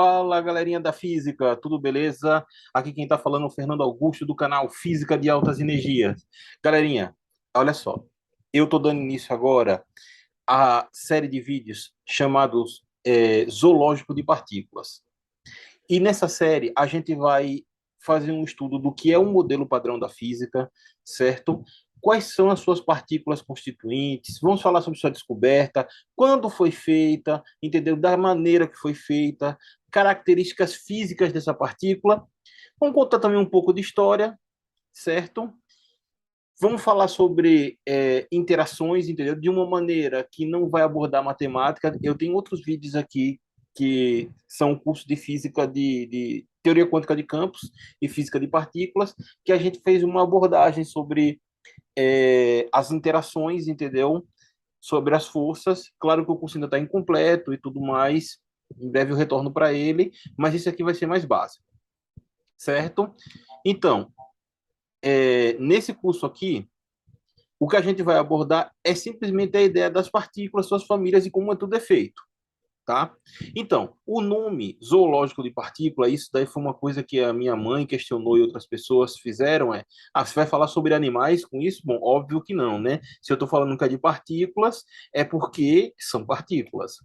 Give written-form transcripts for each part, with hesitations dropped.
Fala, galerinha da física, tudo beleza? Aqui quem tá falando é o Fernando Augusto do canal Física de Altas Energias. Galerinha, olha só, eu tô dando início agora à série de vídeos chamados Zoológico de Partículas. E nessa série a gente vai fazer um estudo do que é o modelo padrão da física, certo? Quais são as suas partículas constituintes? Vamos falar sobre sua descoberta, quando foi feita, entendeu? Da maneira que foi feita, características físicas dessa partícula. Vamos contar também um pouco de história, certo? Vamos falar sobre interações, entendeu? De uma maneira que não vai abordar matemática. Eu tenho outros vídeos aqui que são curso de física de teoria quântica de campos e física de partículas, que a gente fez uma abordagem sobre as interações, entendeu? Sobre as forças. Claro que o curso ainda está incompleto e tudo mais. Em breve eu retorno para ele, mas isso aqui vai ser mais básico, certo? Então, nesse curso aqui, o que a gente vai abordar é simplesmente a ideia das partículas, suas famílias e como é tudo é feito, tá? Então, o nome zoológico de partícula, isso daí foi uma coisa que a minha mãe questionou e outras pessoas fizeram, você vai falar sobre animais com isso? Bom, óbvio que não, né? Se eu estou falando que é de partículas, é porque são partículas.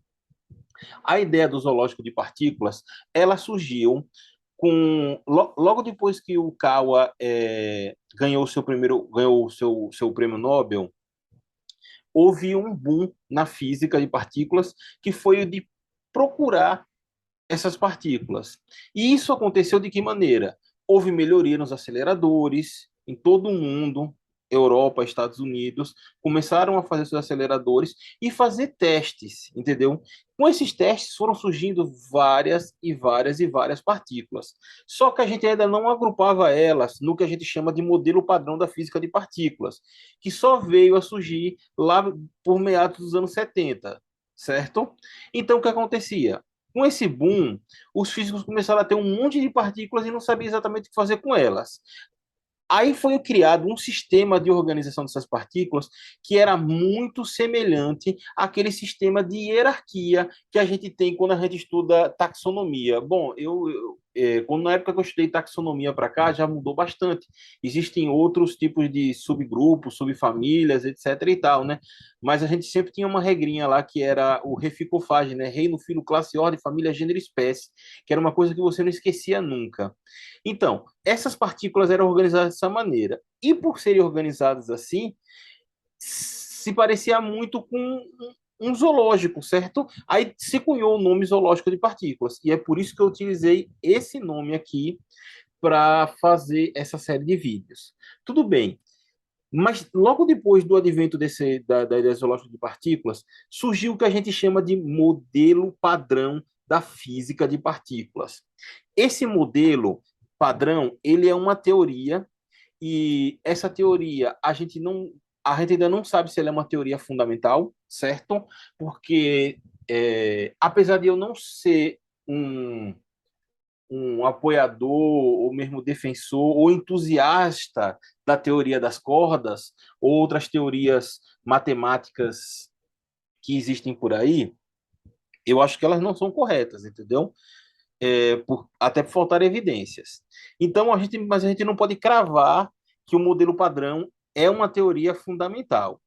A ideia do zoológico de partículas, ela surgiu logo depois que o Kawa ganhou o seu prêmio Nobel. Houve um boom na física de partículas que foi o de procurar essas partículas. E isso aconteceu de que maneira? Houve melhoria nos aceleradores em todo o mundo, Europa, Estados Unidos, começaram a fazer seus aceleradores e fazer testes, entendeu? Com esses testes foram surgindo várias e várias e várias partículas. Só que a gente ainda não agrupava elas no que a gente chama de modelo padrão da física de partículas, que só veio a surgir lá por meados dos anos 70, certo? Então, o que acontecia? Com esse boom, os físicos começaram a ter um monte de partículas e não sabiam exatamente o que fazer com elas. Aí foi criado um sistema de organização dessas partículas que era muito semelhante àquele sistema de hierarquia que a gente tem quando a gente estuda taxonomia. Bom, quando na época que eu estudei taxonomia para cá, já mudou bastante. Existem outros tipos de subgrupos, subfamílias, etc. e tal, né? Mas a gente sempre tinha uma regrinha lá que era o reficofage, né? Reino, filo, classe, ordem, família, gênero, espécie, que era uma coisa que você não esquecia nunca. Então, essas partículas eram organizadas dessa maneira. E por serem organizadas assim, se parecia muito com um zoológico, certo? Aí se cunhou o nome zoológico de partículas. E é por isso que eu utilizei esse nome aqui para fazer essa série de vídeos. Tudo bem. Mas logo depois do advento da ideia zoológica de partículas, surgiu o que a gente chama de modelo padrão da física de partículas. Esse modelo padrão, ele é uma teoria e essa teoria a gente ainda não sabe se ela é uma teoria fundamental, certo? Porque apesar de eu não ser um apoiador, ou mesmo defensor, ou entusiasta da teoria das cordas, ou outras teorias matemáticas que existem por aí, eu acho que elas não são corretas, entendeu? Até por faltar evidências. Então, mas a gente não pode cravar que o modelo padrão é uma teoria fundamental.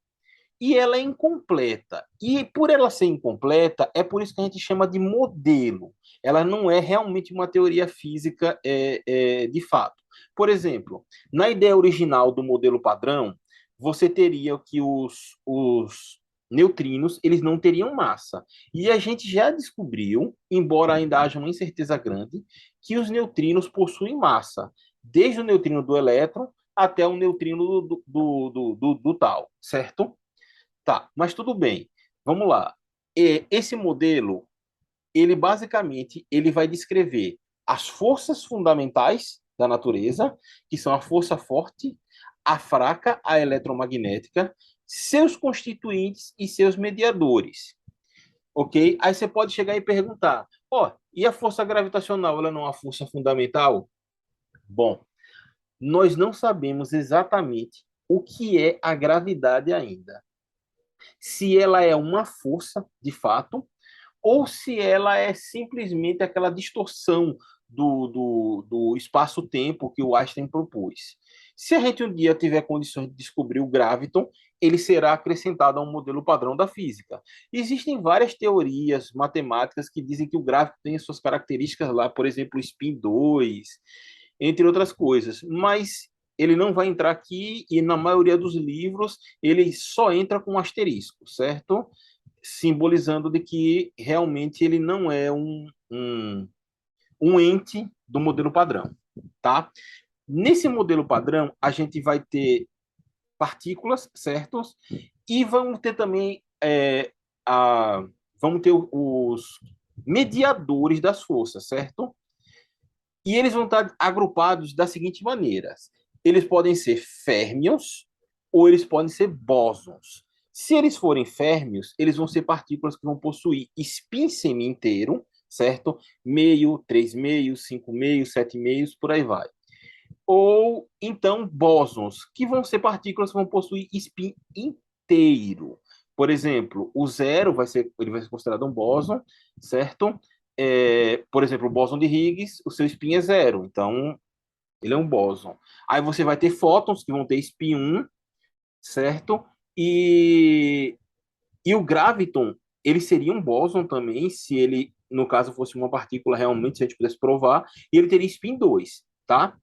E ela é incompleta. E por ela ser incompleta, é por isso que a gente chama de modelo. Ela não é realmente uma teoria física de fato. Por exemplo, na ideia original do modelo padrão, você teria que os neutrinos eles não teriam massa. E a gente já descobriu, embora ainda haja uma incerteza grande, que os neutrinos possuem massa, desde o neutrino do elétron até o neutrino do tal, certo? Tá, mas tudo bem. Vamos lá. Esse modelo, ele basicamente, ele vai descrever as forças fundamentais da natureza, que são a força forte, a fraca, a eletromagnética, seus constituintes e seus mediadores, ok? Aí você pode chegar e perguntar, e a força gravitacional, ela não é uma força fundamental? Bom, nós não sabemos exatamente o que é a gravidade ainda. Se ela é uma força, de fato, ou se ela é simplesmente aquela distorção do espaço-tempo que o Einstein propôs. Se a gente um dia tiver condições de descobrir o graviton, ele será acrescentado a um modelo padrão da física. Existem várias teorias matemáticas que dizem que o graviton tem suas características lá, por exemplo, o spin 2, entre outras coisas, mas ele não vai entrar aqui e na maioria dos livros ele só entra com um asterisco, certo? Simbolizando de que realmente ele não é um ente do modelo padrão, tá? Nesse modelo padrão, a gente vai ter partículas, certos? E vamos ter também vamos ter os mediadores das forças, certo? E eles vão estar agrupados da seguinte maneira: eles podem ser férmions ou eles podem ser bósons. Se eles forem férmios, eles vão ser partículas que vão possuir spin semi inteiro, certo? Meio, 3 meios, 5 meios, 7 meios, por aí vai. Ou então bósons, que vão ser partículas que vão possuir spin inteiro. Por exemplo, o zero ele vai ser considerado um bóson, certo? Por exemplo, o bóson de Higgs, o seu spin é zero, então ele é um bóson. Aí você vai ter fótons que vão ter spin 1, certo? E o graviton, ele seria um bóson também, se ele, no caso, fosse uma partícula realmente, se a gente pudesse provar, e ele teria spin 2, tá?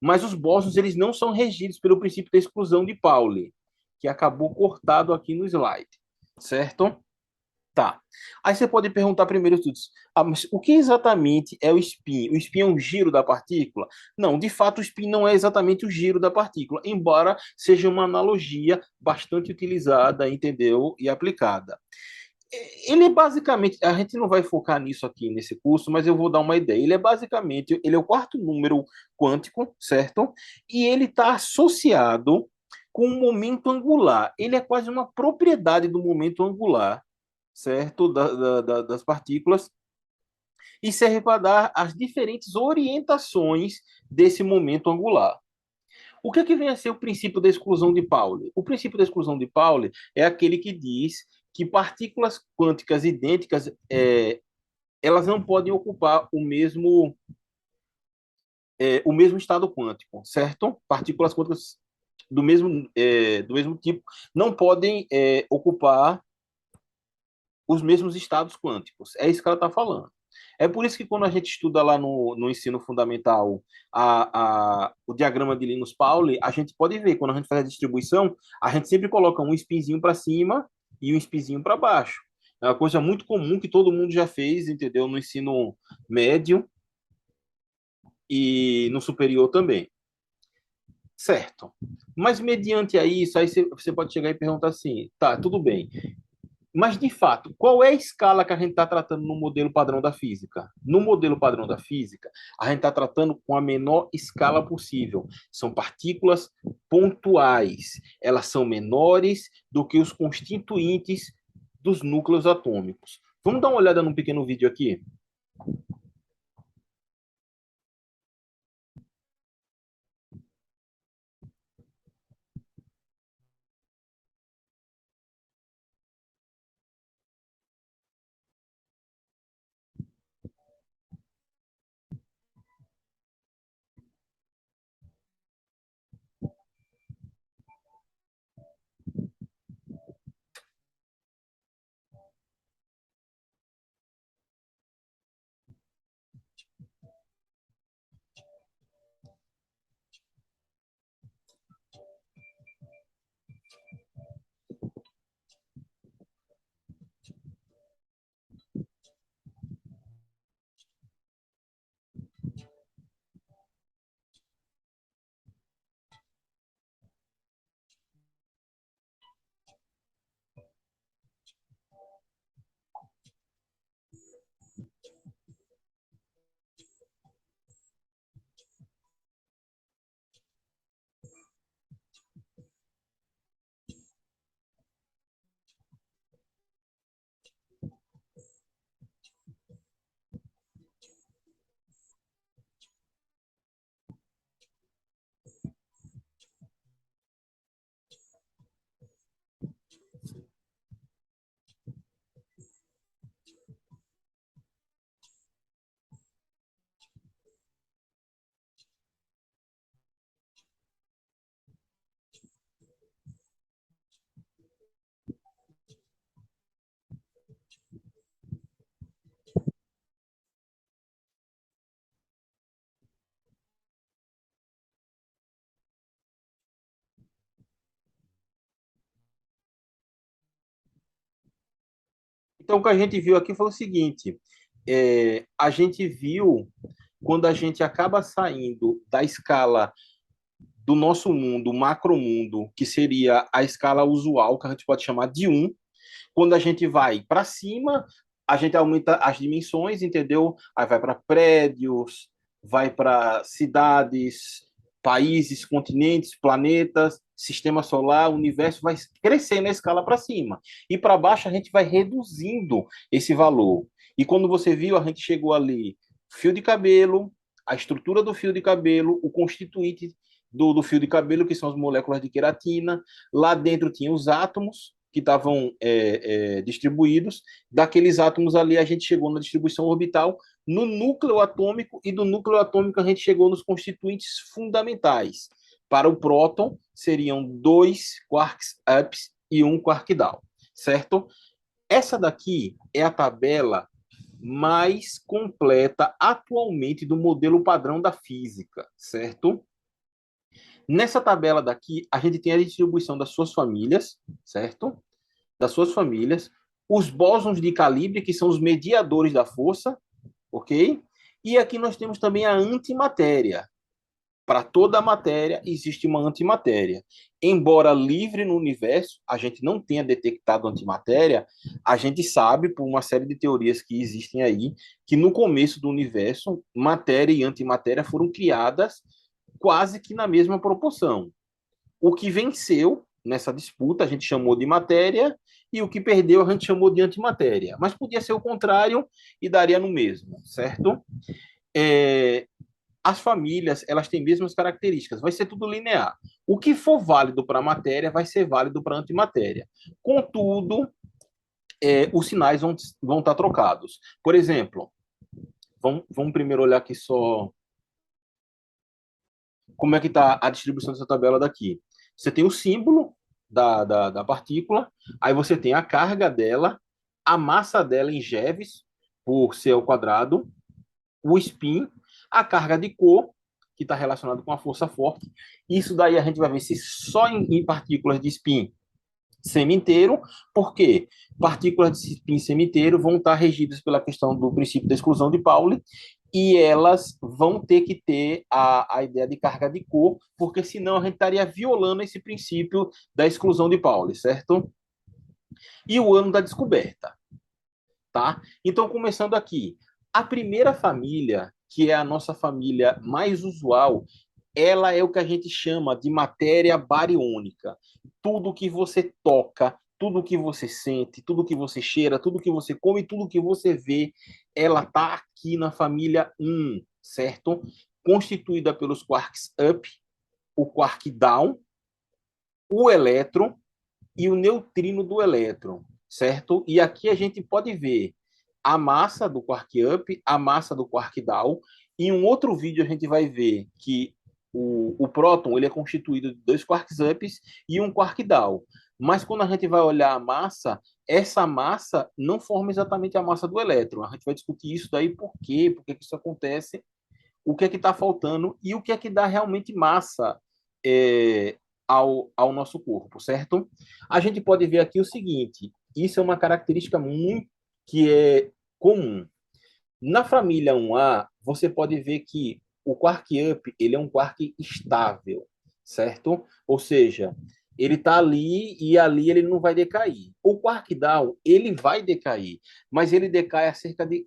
Mas os bósons, eles não são regidos pelo princípio da exclusão de Pauli, que acabou cortado aqui no slide, certo? Tá. Aí você pode perguntar primeiro tudo, mas o que exatamente é o spin? O spin é um giro da partícula? Não, de fato o spin não é exatamente o giro da partícula, embora seja uma analogia bastante utilizada, entendeu? E aplicada. Ele é basicamente, a gente não vai focar nisso aqui nesse curso, mas eu vou dar uma ideia. Ele é basicamente, ele é o quarto número quântico, certo? E ele está associado com o momento angular. Ele é quase uma propriedade do momento angular, certo? Das partículas, e serve para dar as diferentes orientações desse momento angular. O que é que vem a ser o princípio da exclusão de Pauli? O princípio da exclusão de Pauli é aquele que diz que partículas quânticas idênticas elas não podem ocupar o mesmo estado quântico, certo? Partículas quânticas do mesmo tipo não podem ocupar os mesmos estados quânticos. É isso que ela está falando. É por isso que quando a gente estuda lá no ensino fundamental o diagrama de Linus-Pauling, a gente pode ver, quando a gente faz a distribuição, a gente sempre coloca um spinzinho para cima e um spinzinho para baixo. É uma coisa muito comum que todo mundo já fez, entendeu? No ensino médio e no superior também. Certo. Mas mediante a isso, aí você pode chegar e perguntar assim, tá, tudo bem. Mas, de fato, qual é a escala que a gente está tratando no modelo padrão da física? No modelo padrão da física, a gente está tratando com a menor escala possível. São partículas pontuais. Elas são menores do que os constituintes dos núcleos atômicos. Vamos dar uma olhada num pequeno vídeo aqui? Então, o que a gente viu aqui foi o seguinte: a gente viu quando a gente acaba saindo da escala do nosso mundo, macromundo, que seria a escala usual, que a gente pode chamar de um. Quando a gente vai para cima, a gente aumenta as dimensões, entendeu? Aí vai para prédios, vai para cidades, países, continentes, planetas, sistema solar, universo, vai crescendo a escala para cima. E para baixo a gente vai reduzindo esse valor. E quando você viu, a gente chegou ali, fio de cabelo, a estrutura do fio de cabelo, o constituinte do fio de cabelo, que são as moléculas de queratina. Lá dentro tinha os átomos, que estavam distribuídos. Daqueles átomos ali, a gente chegou na distribuição orbital, no núcleo atômico, e do núcleo atômico a gente chegou nos constituintes fundamentais. Para o próton, seriam 2 quarks ups e 1 quark down, certo? Essa daqui é a tabela mais completa atualmente do modelo padrão da física, certo? Nessa tabela daqui, a gente tem a distribuição das suas famílias, certo? Das suas famílias, os bósons de calibre, que são os mediadores da força, ok? E aqui nós temos também a antimatéria. Para toda a matéria existe uma antimatéria. Embora livre no universo, a gente não tenha detectado antimatéria, a gente sabe, por uma série de teorias que existem aí, que no começo do universo, matéria e antimatéria foram criadas quase que na mesma proporção. O que venceu nessa disputa a gente chamou de matéria e o que perdeu a gente chamou de antimatéria. Mas podia ser o contrário e daria no mesmo, certo? As famílias, elas têm mesmas características, vai ser tudo linear. O que for válido para a matéria vai ser válido para a antimatéria. Contudo, os sinais vão estar trocados. Por exemplo, vamos primeiro olhar aqui só como é que está a distribuição dessa tabela daqui. Você tem o símbolo da partícula, aí você tem a carga dela, a massa dela em GeVs, por ser ao quadrado, o spin, a carga de cor, que está relacionado com a força forte. Isso daí a gente vai ver se só em partículas de spin semi-inteiro, porque partículas de spin semi-inteiro vão estar regidas pela questão do princípio da exclusão de Pauli, e elas vão ter que ter a ideia de carga de cor, porque senão a gente estaria violando esse princípio da exclusão de Pauli, certo? E o ano da descoberta, tá? Então, começando aqui, a primeira família, que é a nossa família mais usual, ela é o que a gente chama de matéria bariônica. Tudo que você toca, tudo que você sente, tudo que você cheira, tudo que você come, tudo que você vê, ela está aqui na família 1, certo? Constituída pelos quarks up, o quark down, o elétron e o neutrino do elétron, certo? E aqui a gente pode ver a massa do quark up, a massa do quark down. Em um outro vídeo a gente vai ver que o próton ele é constituído de 2 quarks ups e um quark down. Mas quando a gente vai olhar a massa, essa massa não forma exatamente a massa do elétron. A gente vai discutir isso daí por que isso acontece, o que é que está faltando e o que é que dá realmente massa ao nosso corpo, certo? A gente pode ver aqui o seguinte, isso é uma característica muito que é comum. Na família 1A, você pode ver que o quark up ele é um quark estável, certo? Ou seja, ele está ali e ali ele não vai decair. O quark down, ele vai decair, mas ele decai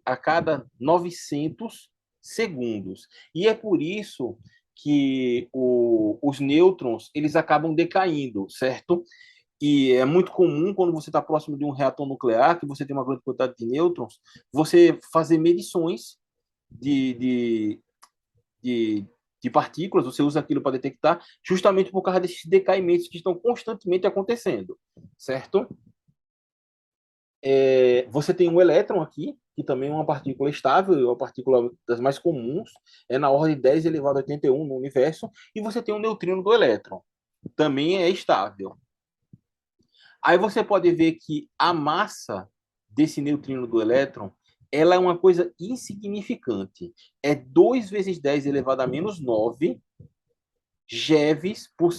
a cada 900 segundos. E é por isso que os nêutrons eles acabam decaindo, certo? E é muito comum quando você está próximo de um reator nuclear, que você tem uma grande quantidade de nêutrons, você fazer medições de, de, de, de partículas, você usa aquilo para detectar, justamente por causa desses decaimentos que estão constantemente acontecendo, certo? Você tem um elétron aqui, que também é uma partícula estável, é uma partícula das mais comuns, é na ordem 10 elevado a 81 no universo, e você tem um neutrino do elétron, também é estável. Aí você pode ver que a massa desse neutrino do elétron, ela é uma coisa insignificante. É 2 vezes 10 elevado a menos 9 GeVs por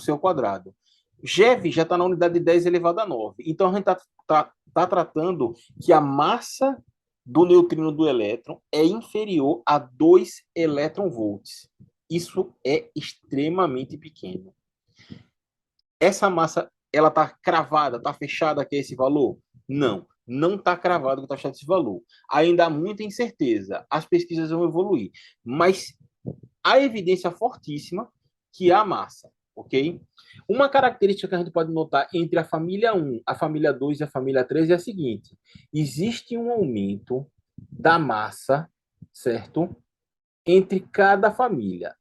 seu quadrado. GeV já está na unidade de 10 elevado a 9. Então, a gente está está tratando que a massa do neutrino do elétron é inferior a 2 elétron-volts. Isso é extremamente pequeno. Essa massa, ela está cravada, está fechada que é esse valor? Não, não está cravado que está fechado esse valor. Ainda há muita incerteza. As pesquisas vão evoluir, mas há evidência fortíssima que há massa, ok? Uma característica que a gente pode notar entre a família 1, a família 2 e a família 3 é a seguinte: existe um aumento da massa, certo? Entre cada família.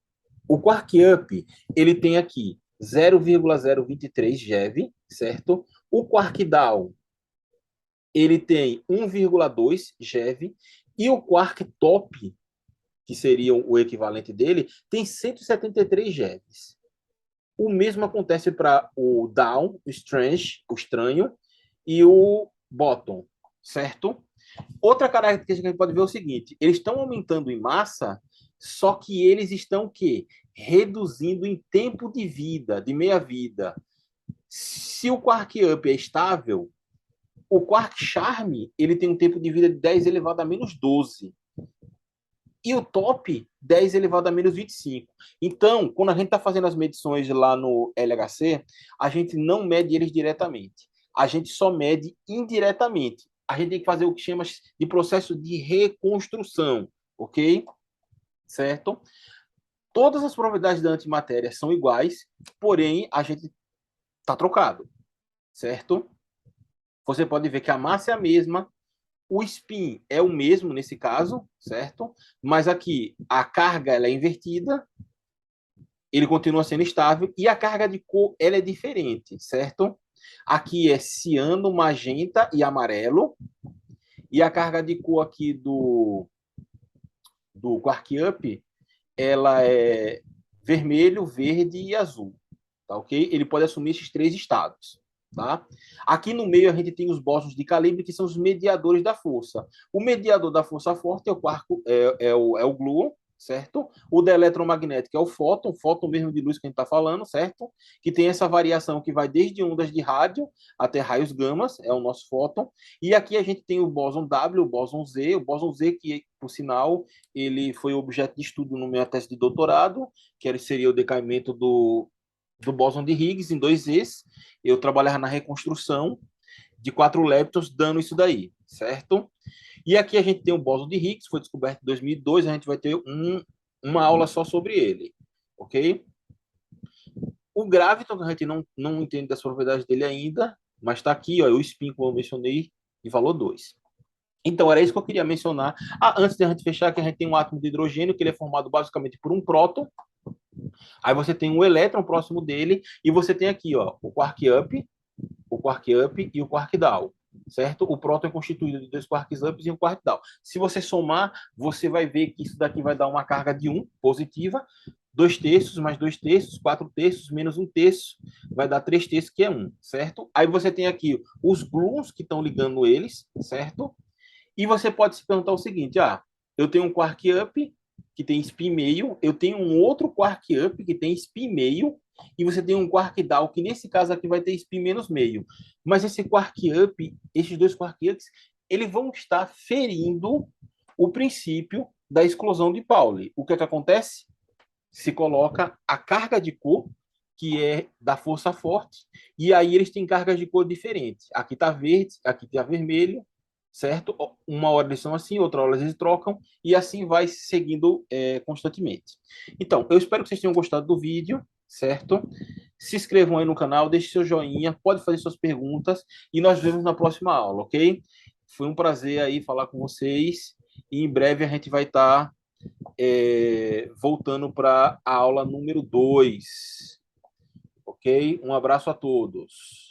O Quark Up, ele tem aqui 0,023 GeV, certo? O Quark Down, ele tem 1,2 GeV e o Quark Top, que seria o equivalente dele, tem 173 GeVs. O mesmo acontece para o Down, o Strange, o estranho, e o Bottom, certo? Outra característica que a gente pode ver é o seguinte: eles estão aumentando em massa, só que eles estão o quê? Reduzindo em tempo de vida, de meia-vida. Se o Quark Up é estável, o Quark Charme ele tem um tempo de vida de 10 elevado a menos 12. E o top, 10 elevado a menos 25. Então, quando a gente está fazendo as medições lá no LHC, a gente não mede eles diretamente. A gente só mede indiretamente. A gente tem que fazer o que chama de processo de reconstrução, ok? Certo? Todas as propriedades da antimatéria são iguais, porém a gente está trocado, certo? Você pode ver que a massa é a mesma, o spin é o mesmo nesse caso, certo? Mas aqui a carga ela é invertida, ele continua sendo estável e a carga de cor ela é diferente, certo? Aqui é ciano, magenta e amarelo e a carga de cor aqui do Quark Up ela é vermelho, verde e azul, tá ok? Ele pode assumir esses três estados. Tá? Aqui no meio a gente tem os bósons de calibre, que são os mediadores da força. O mediador da força forte é o quarco, é o gluon, certo? O da eletromagnética é o fóton mesmo de luz que a gente está falando, certo? Que tem essa variação que vai desde ondas de rádio até raios gamas, é o nosso fóton. E aqui a gente tem o bóson W, o bóson Z que, por sinal, ele foi objeto de estudo no minha tese de doutorado, que seria o decaimento do bóson de Higgs em 2Es. Eu trabalhava na reconstrução de 4 leptons dando isso daí, certo? E aqui a gente tem o bóson de Higgs, foi descoberto em 2002, a gente vai ter uma aula só sobre ele, ok? O graviton, a gente não entende das propriedades dele ainda, mas está aqui, ó, o spin, como eu mencionei, de valor 2. Então, era isso que eu queria mencionar. Antes de a gente fechar, que a gente tem um átomo de hidrogênio, que ele é formado basicamente por um próton. Aí você tem um elétron próximo dele, e você tem aqui, ó, o Quark Up e o Quark Down, certo? O próton é constituído de 2 quarks ups e um quark down. Se você somar, você vai ver que isso daqui vai dar uma carga de 1 positiva, 2 terços mais 2 terços, 4 terços menos 1 terço, vai dar 3 terços, que é 1, certo? Aí você tem aqui os gluons que estão ligando eles, certo? E você pode se perguntar o seguinte: eu tenho um quark up que tem spin meio, eu tenho um outro quark up que tem spin meio, e você tem um quark down que nesse caso aqui vai ter spin menos meio. Mas esse quark up, esses dois quark ups, eles vão estar ferindo o princípio da exclusão de Pauli. O que é que acontece? Se coloca a carga de cor, que é da força forte, e aí eles têm cargas de cor diferentes. Aqui está verde, aqui está vermelho, certo? Uma hora eles são assim, outra hora eles trocam, e assim vai seguindo constantemente. Então, eu espero que vocês tenham gostado do vídeo, certo? Se inscrevam aí no canal, deixe seu joinha, pode fazer suas perguntas, e nós vemos na próxima aula, ok? Foi um prazer aí falar com vocês, e em breve a gente vai estar voltando para a aula número 2, ok? Um abraço a todos.